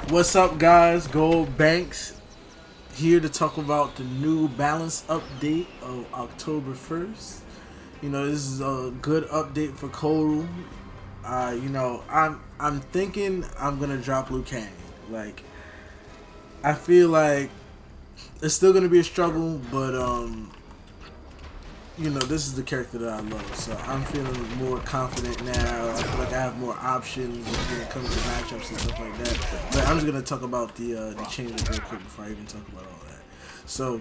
What's up, guys? Gold Banks here to talk about the new balance update of October 1st. This is a good update for Kotal. I'm thinking I'm gonna drop Liu Kang. Like, I feel like it's still gonna be a struggle, but this is the character that I love, so I'm feeling more confident now. I feel like I have more options when it comes to matchups and stuff like that. But I'm just gonna talk about the changes real quick before I even talk about all that. So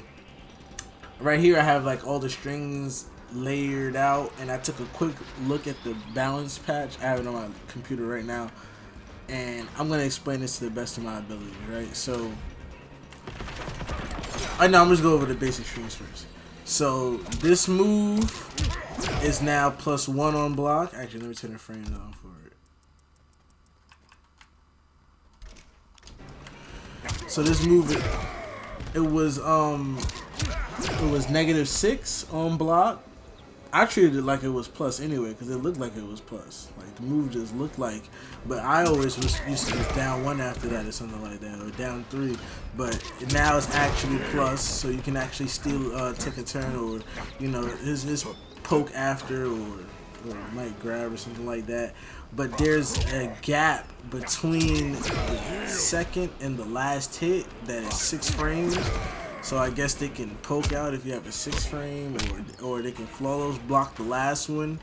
right here I have like all the strings layered out, and I took a quick look at the balance patch. I have it on my computer right now, and I'm gonna explain this to the best of my ability. Right, so I'm just go over the basic strings first. So this move is now +1 on block. Actually, let me turn the frames on for it. So this move, it was -6 on block. I treated it like it was plus anyway, because it looked like it was plus. Like, the move just looked like, but I always was used to just down 1 after that or something like that, or down 3. But now it's actually plus, so you can actually still take a turn, or his poke after, or might grab or something like that. But there's a gap between the second and the last hit that is 6 frames. So I guess they can poke out if you have a 6 frame, or they can flawless block the last one.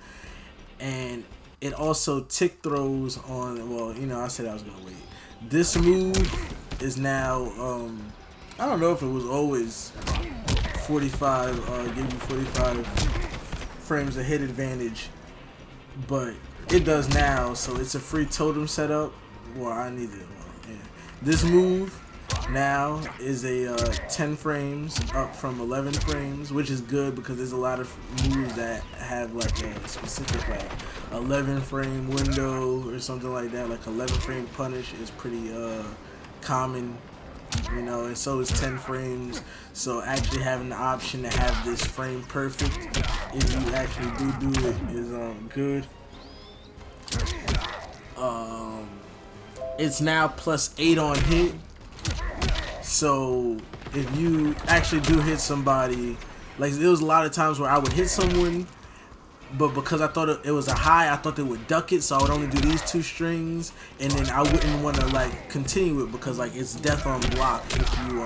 And it also tick throws on, well, I said I was going to wait. This move is now, I don't know if it was always 45, give you 45 frames of hit advantage, but it does now, so it's a free totem setup. Well, I need it. Well, yeah. This move now is a 10 frames up from 11 frames, which is good because there's a lot of moves that have like a specific 11 frame window or something like that. Like 11 frame punish is pretty common, and so is 10 frames. So actually having the option to have this frame perfect, if you actually do it, is good. It's now +8 on hit. So if you actually do hit somebody, like there was a lot of times where I would hit someone, but because I thought it was a high, I thought they would duck it, so I would only do these 2 strings, and then I wouldn't want to like continue it because like it's death on block if you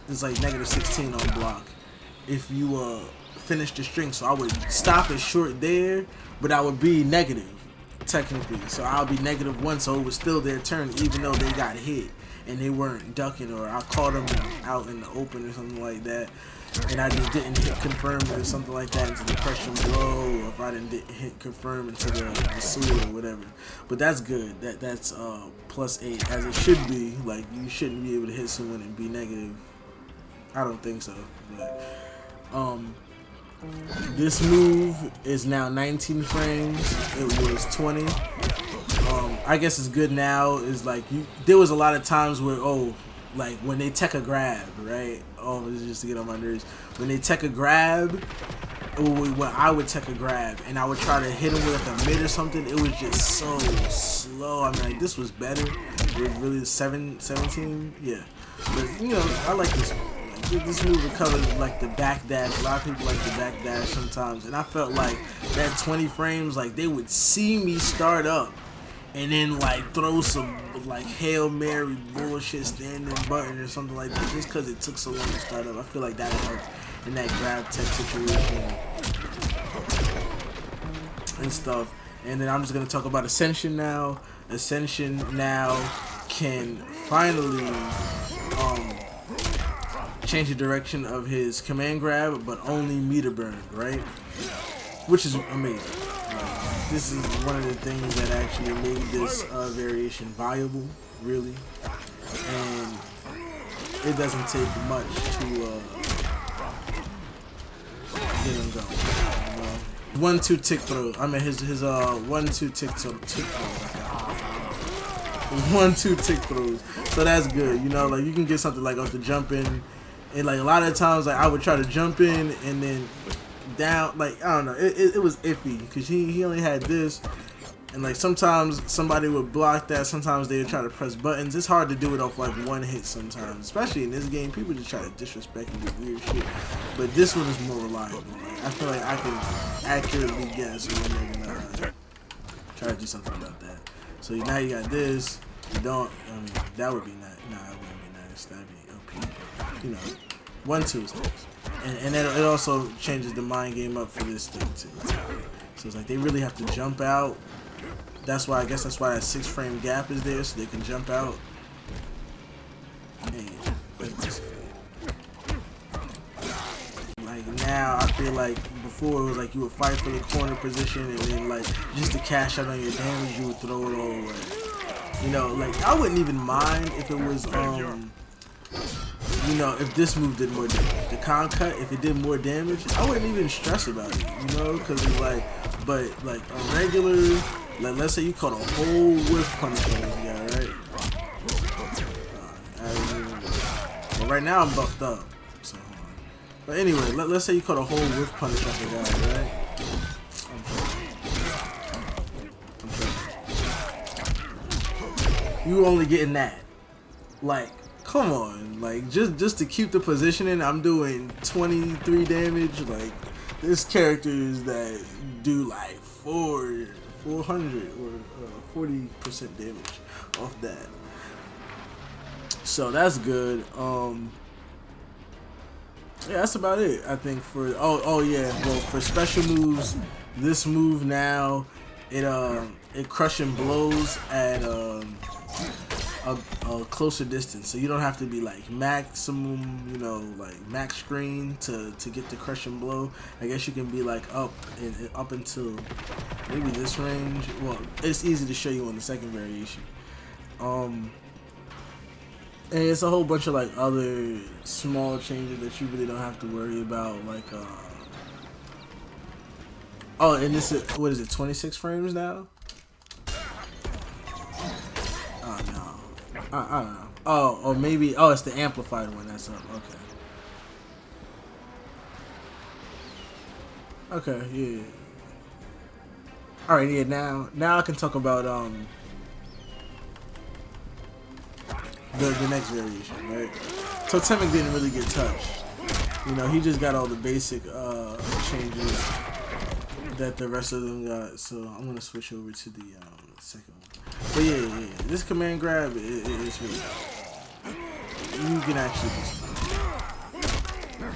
it's like -16 on block if you finish the string. So I would stop it short there, but I would be negative technically, so I'll be -1, so it was still their turn even though they got hit and they weren't ducking, or I caught them out in the open or something like that, and I just didn't hit confirm or something like that into the pressure blow, or if I didn't hit confirm into the sewer or whatever. But that's good. That's +8 as it should be. Like, you shouldn't be able to hit someone and be negative. I don't think so. But this move is now 19 frames. It was 20. I guess it's good now. Is like there was a lot of times where like when they tech a grab, right? This is just to get on my nerves. When they tech a grab, when I would tech a grab and I would try to hit him with like a mid or something, it was just so slow. I mean, like, this was better. With really 17, yeah. But I like this. This move recovers like the backdash. A lot of people like the backdash sometimes, and I felt like that 20 frames, like they would see me start up and then like throw some like Hail Mary bullshit standing button or something like that, just because it took so long to start up. I feel like that helped in that grab tech situation and stuff. And then I'm just gonna talk about Ascension now. Ascension now can finally change the direction of his command grab, but only meter burn, right? Which is amazing. This is one of the things that actually made this variation viable, really. And it doesn't take much to get him going. 1-2 tick throw. I mean his 1-2 tick throw. 1-2 tick throws. So that's good. Like you can get something like off the jump in. And like a lot of times, like I would try to jump in and then down. Like I don't know, it was iffy because he only had this, And like sometimes somebody would block that, sometimes they would try to press buttons. It's hard to do it off like one hit sometimes, especially in this game. People just try to disrespect and do weird shit. But this one is more reliable. Like, I feel like I can accurately guess when they're gonna try to do something about that. So now you got this. You don't. I mean, that would be nice. Nah, that wouldn't be nice. That'd be OP. You know, 1-2 is nice. And then it also changes the mind game up for this thing too. So it's like they really have to jump out. That's why, I guess that's why that 6 frame gap is there, so they can jump out. Man, like now, I feel like before it was like you would fight for the corner position, and then like just to cash out on your damage, you would throw it all away. You know, like I wouldn't even mind if it was, you know, if this move did more damage. The con cut, if it did more damage, I wouldn't even stress about it. You know, because it's like, but like a regular. Like, let's say you caught a whole whiff punch on this guy, right? But right now I'm buffed up. So, but anyway, let's say you caught a whole whiff punch on the guy, right? I'm you only getting that. Like, come on. Like, just to keep the positioning, I'm doing 23 damage. Like, there's characters that do like 400 or 40% damage off that. So that's good. Yeah, that's about it. I think for oh yeah. Well, for special moves, this move now it crushing blows at a closer distance, so you don't have to be like maximum, you know, like max screen to get the crushing blow. I guess you can be like up until maybe this range. Well, it's easy to show you on the second variation. And it's a whole bunch of like other small changes that you really don't have to worry about, like oh, and this is, what is it, 26 frames now? Oh no, I don't know. Oh, or maybe, oh, it's the amplified one that's up. Okay, yeah. All right, yeah. Now I can talk about the next variation, right? Totemic didn't really get touched. You know, he just got all the basic changes that the rest of them got. So I'm gonna switch over to the second one. But yeah. This command grab is really you can actually do something.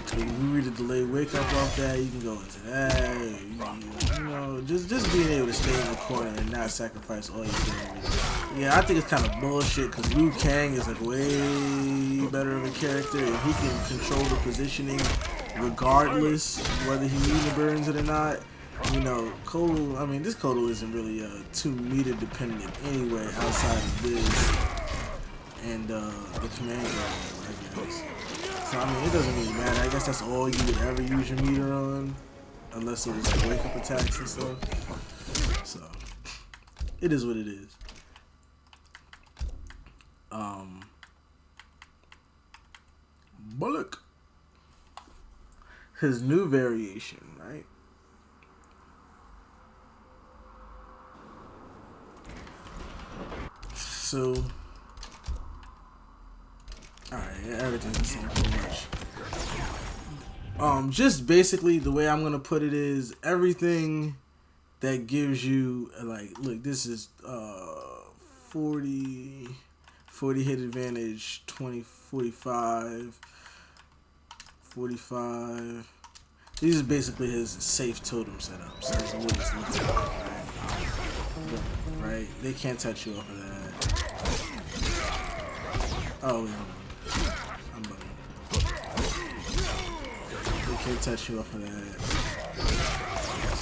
So you read the delay wake up off that, you can go into that. You know, just being able to stay in the corner and not sacrifice all your damage. Yeah, I think it's kind of bullshit because Liu Kang is like way better of a character and he can control the positioning regardless whether he meter burns it or not. You know, Kotal, I mean, this Kotal isn't really too meter dependent anyway outside of this and the command grab, I guess. So, I mean, it doesn't really matter. I guess that's all you would ever use your meter on, unless it was like wake up attacks and stuff. So, it is what it is. Bullock. His new variation, right? So, alright, everything's the same pretty much. Just basically the way I'm gonna put it is everything that gives you like, look, this is 40 hit advantage, 20, 45, 45. These is basically his safe totem setup. So that's what it's looking like, right? They can't touch you off of that. Oh, yeah. I'm bugging. They can't touch you off of that.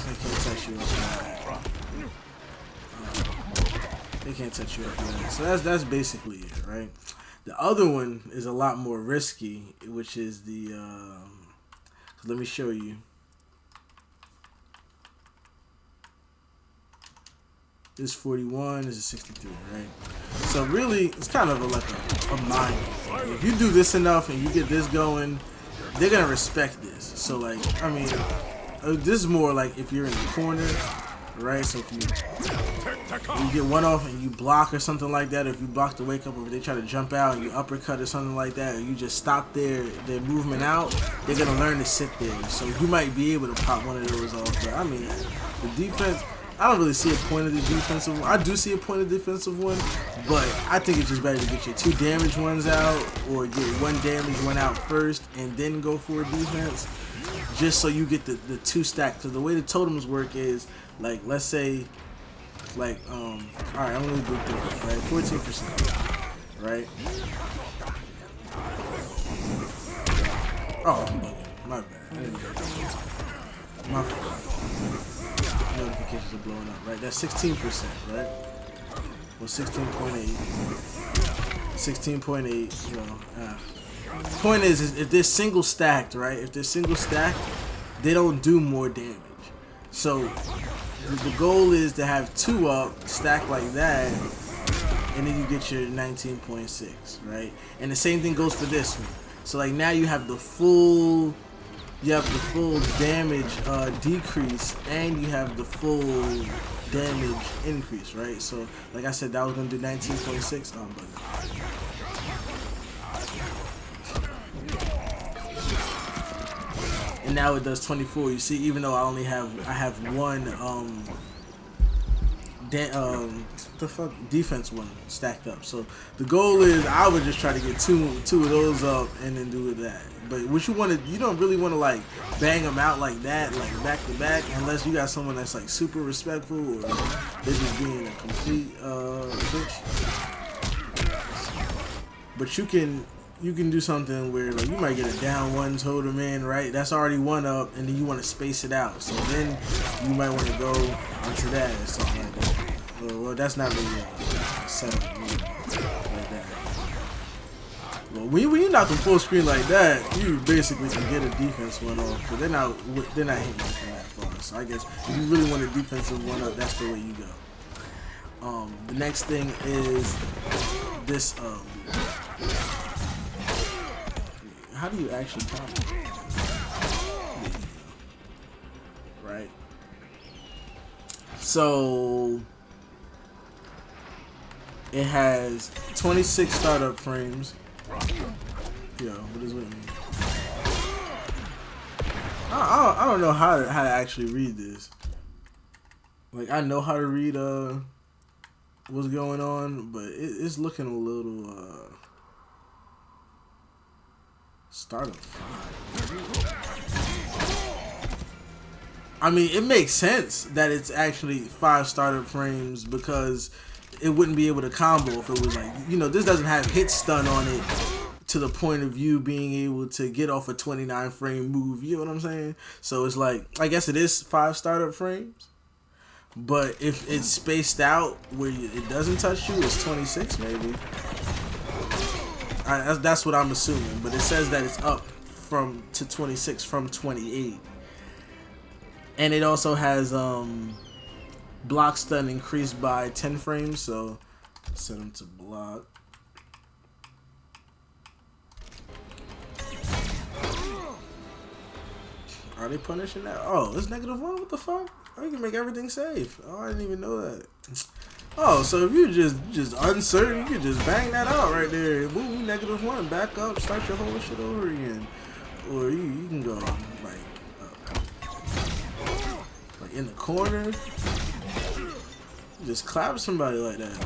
They can't touch you off of that. They can't touch you off of that. So that's basically it, right? The other one is a lot more risky, which is the let me show you. This 41, this is 63, right? So really, it's kind of like a mind thing. If you do this enough and you get this going, they're gonna respect this. So like, I mean, this is more like if you're in the corner, right? So if you you get one off and you block or something like that, or if you block the wake up, or if they try to jump out and you uppercut or something like that, or you just stop their movement out, they're gonna learn to sit there. So you might be able to pop one of those off. But I mean, the defense, I don't really see a point of the defensive one. I do see a point of the defensive one, but I think it's just better to get your 2 damage ones out, or get 1 damage one out first and then go for a defense, just so you get the 2 stack. Because the way the totems work is, like, let's say, like, alright, I'm gonna do this, right? 14%, right? Oh, I'm bugging. My bad. I didn't get that. My fault. Notifications are blowing up, right? That's 16%, right? Well, 16.8. 16.8, you know. Point is if they're single stacked, right? If they're single stacked, they don't do more damage. So the goal is to have 2 up, stacked like that, and then you get your 19.6, right? And the same thing goes for this one. So like now you have the full damage decrease, and you have the full damage increase, right? So like I said, that was gonna do 19.6. Oh, buddy. And now it does 24. You see, even though I have one defense one stacked up. So the goal is I would just try to get two of those up and then do that. But what you don't really want to like bang them out like that, like back to back, unless you got someone that's like super respectful or they're just being a complete bitch. But you can do something where like you might get a down 1 totem in, right? That's already 1 up, and then you want to space it out. So then you might want to go into that or something like that. Well, that's not really a setup like that. Well, when you knock them full screen like that, you basically can get a defense one off, because they're not hitting you from that far. So I guess if you really want a defensive one up, that's the way you go. The next thing is this. How do you actually count it? Right. So it has 26 startup frames. Yo, what is with me? I don't know how to actually read this. Like I know how to read what's going on, but it's looking a little startup 5. I mean, it makes sense that it's actually 5 startup frames, because it wouldn't be able to combo if it was like, you know, this doesn't have hit stun on it to the point of you being able to get off a 29 frame move. You know what I'm saying? So it's like, I guess it is 5 startup frames, but if it's spaced out where it doesn't touch you, it's 26 maybe. That's what I'm assuming, but it says that it's up to 26 from 28, and it also has block stun increased by 10 frames. So set them to block. Are they punishing that? Oh, it's -1. What the fuck? Oh, you can make everything safe. Oh, I didn't even know that. Oh, so if you're just uncertain, you can just bang that out right there. Boom, -1, back up, start your whole shit over again. Or you can go like in the corner, just clap somebody like that.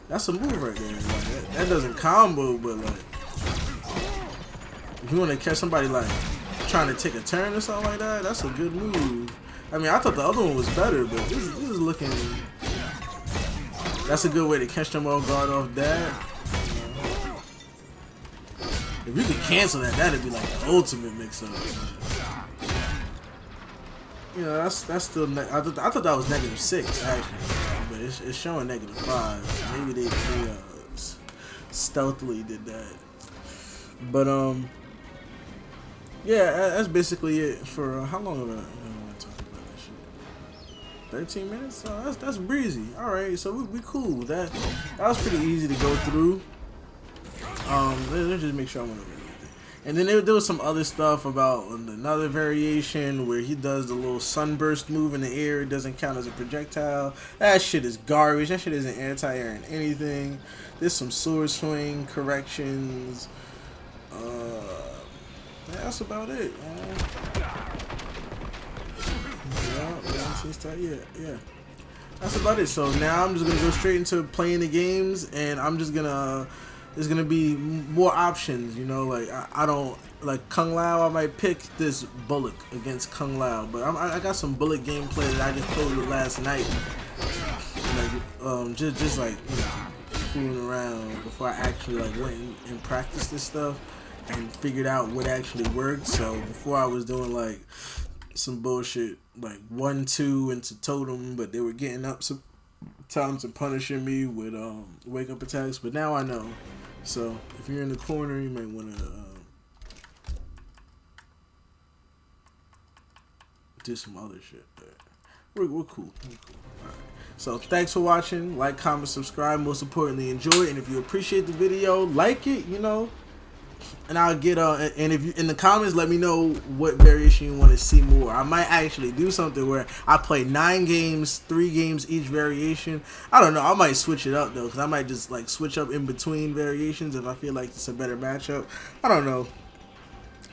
That's a move right there. Like, that doesn't combo, but like if you want to catch somebody like trying to take a turn or something like that, that's a good move. I mean, I thought the other one was better, but this is looking. That's a good way to catch them off guard off that. If you could cancel that, that'd be like the ultimate mix-up. You know, that's still. I thought that was -6 actually, but it's showing -5. Maybe they stealthily did that. But yeah, that's basically it for how long have I talked about this shit? 13 minutes? Oh, that's breezy. All right, so we cool. That was pretty easy to go through. Let's just make sure I went over everything. And then there was some other stuff about another variation where he does the little sunburst move in the air. It doesn't count as a projectile. That shit is garbage. That shit isn't anti-air in anything. There's some sword swing corrections. That's about it. Yeah. That's about it. So now I'm just gonna go straight into playing the games, and I'm just gonna. There's gonna be more options, you know. Like I don't like Kung Lao. I might pick this Bullock against Kung Lao, but I got some Bullock gameplay that I just played with last night. Like just like fooling around before I actually like went and practiced this stuff and figured out what actually worked. So before I was doing like some bullshit like 1-2 into totem, but they were getting up sometimes and punishing me with wake up attacks. But now I know. So if you're in the corner, you might want to do some other shit. But we're cool. We're cool. All right. So thanks for watching. Like, comment, subscribe. Most importantly, enjoy it. And if you appreciate the video, like it. You know. And I'll get and if you in the comments, let me know what variation you want to see more. I might actually do something where I play 9 games, 3 games each variation. I don't know. I might switch it up though, because I might just like switch up in between variations if I feel like it's a better matchup. I don't know.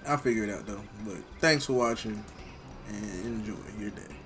I'll figure it out though. But thanks for watching and enjoy your day.